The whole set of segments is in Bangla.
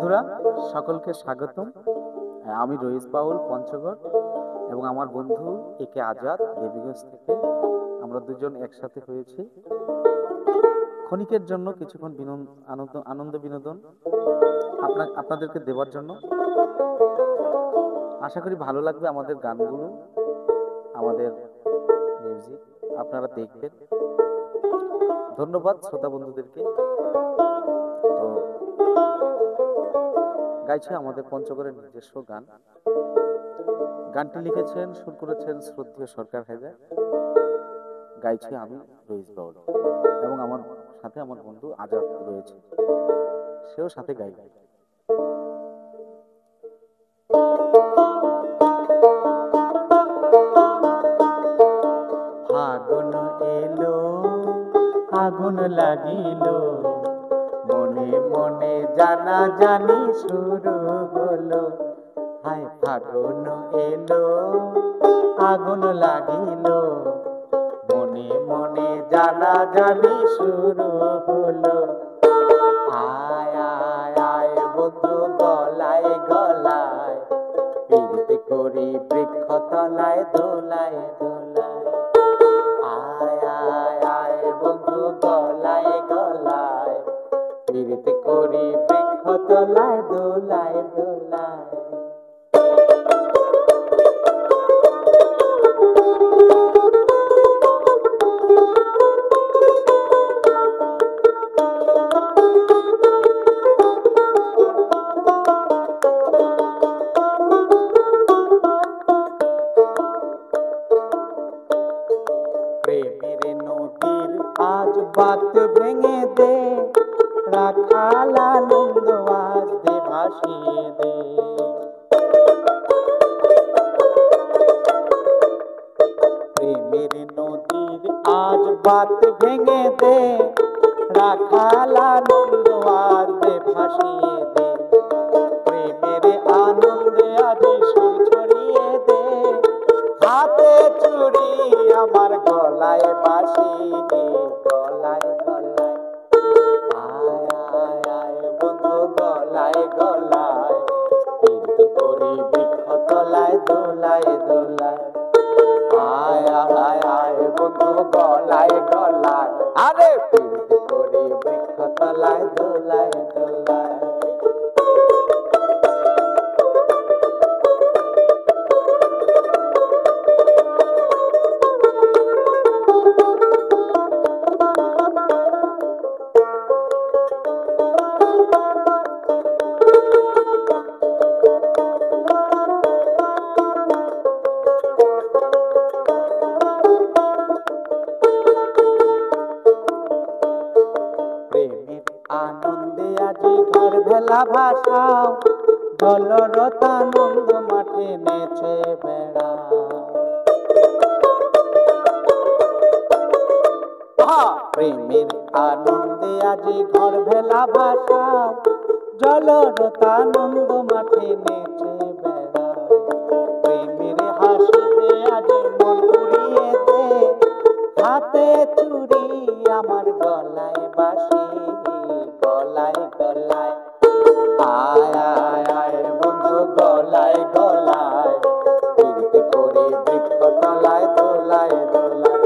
বন্ধুরা, সকলকে স্বাগতম। আমি রইস বাউল পঞ্চগড় এবং আমার বন্ধু একে আজাদ দেবীগঞ্জ থেকে। আমরা দুজন একসাথে হয়েছি ক্ষণিকের জন্য কিছুক্ষণ আনন্দ বিনোদন আপনাদেরকে দেওয়ার জন্য। আশা করি ভালো লাগবে আমাদের গানগুলো, আমাদের মিউজিক আপনারা দেখবেন। ধন্যবাদ শ্রোতা বন্ধুদেরকে। তো গাইছে আমাদের পঞ্চগড়ের নিজস্ব গান। গানটি লিখেছেন, সুর করেছেন শ্রদ্ধেয় সরকার হায়দার। গাইছি আমি রইস বাউল এবং আমার সাথে আমার বন্ধু আজাদ রয়েছে, সেও সাথে গাইবে। ফাগুন এলো, আগুন লাগিল, মনে মনে জানা জানি শুরু হলো। হায় ফাগুন এলো, আগুন লাগিল, মনে মনে জানা জানি শুরু হলো। আয় আয় আয় বন্ধু গলায় গলায়, পীড়িত করি বৃক্ষ তলায় দোলায় দোলায়। আয় আয় আয় বন্ধু গলায় গলায়, পীড়িত করি বৃক্ষ তলায় দোলায় দোলায়। প্রেমের নদীর আজ বাত ভেঙে দে, রাখাল আনন্দ আজ দে ভাসিয়ে দে। প্রেমের নদীর আজ বাত ভেঙে দে, রাখাল আনন্দ আজ দে ভাসিয়ে দে। প্রেমের আনন্দে আজ সুর ছড়িয়ে দে, হাতে চুড়ি আমার গলায় বাঁশি, গলায় গলায়। আয় আয় আয় বন্ধু গলায় গলায়, পীড়িত করি বৃক্ষ তলায় দোলায় দোলায়। আয় আয় আয় বন্ধু গলায় গলায়, আরে পীড়িত করি বৃক্ষ তলায় দোলায় দোলায়। প্রেমের আনন্দে আজি ঘর ভেলা ভাসাও, জলরতানন্দ মাঠে নেচে বেড়াও। প্রেমের আনন্দে আজি ঘর ভেলা ভাসাও, জলরতানন্দ মাঠে নেচে বেড়াও। প্রেমের হাসিতে আজ মন উড়িয়ে দে, হাতে চুড়ি আমার গলায় বাঁশি, গলায় গলায়। আয় আয় আয় বন্ধু গলায় গলায়, পীড়িত করি বৃক্ষ তলায় দোলায় দোলায়।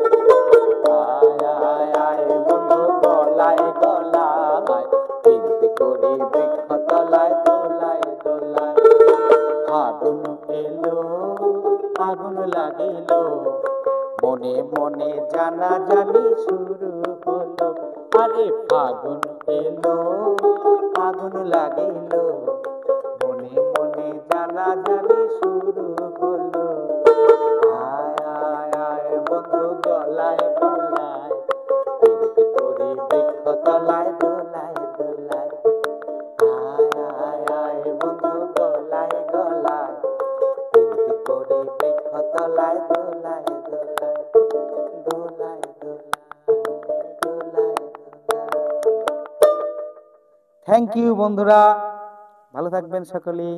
আয় আয় আয় বন্ধু গলায় গলায়, পীড়িত করি বৃক্ষ তলায় দোলায় দোলায়। ফাগুন এলো, আগুন লাগিল, মনে মনে জানা জানি শুরু হলো। আরে ফাগুন এলো, আগুন লাগিল, মনে মনে জানা জানি শুরু হলো। আয় আয় আয় বন্ধু গলায় গলায়, পীড়িত করি বৃক্ষ তলায় দোলায় দোলায়। আয় আয় আয় বন্ধু গলায় গলায়, পীড়িত করি বৃক্ষ তলায় দোলায় দোলায় দোলায় দোলায় দোলায়। থ্যাংক ইউ বন্ধুরা, ভালো থাকবেন সকলেই।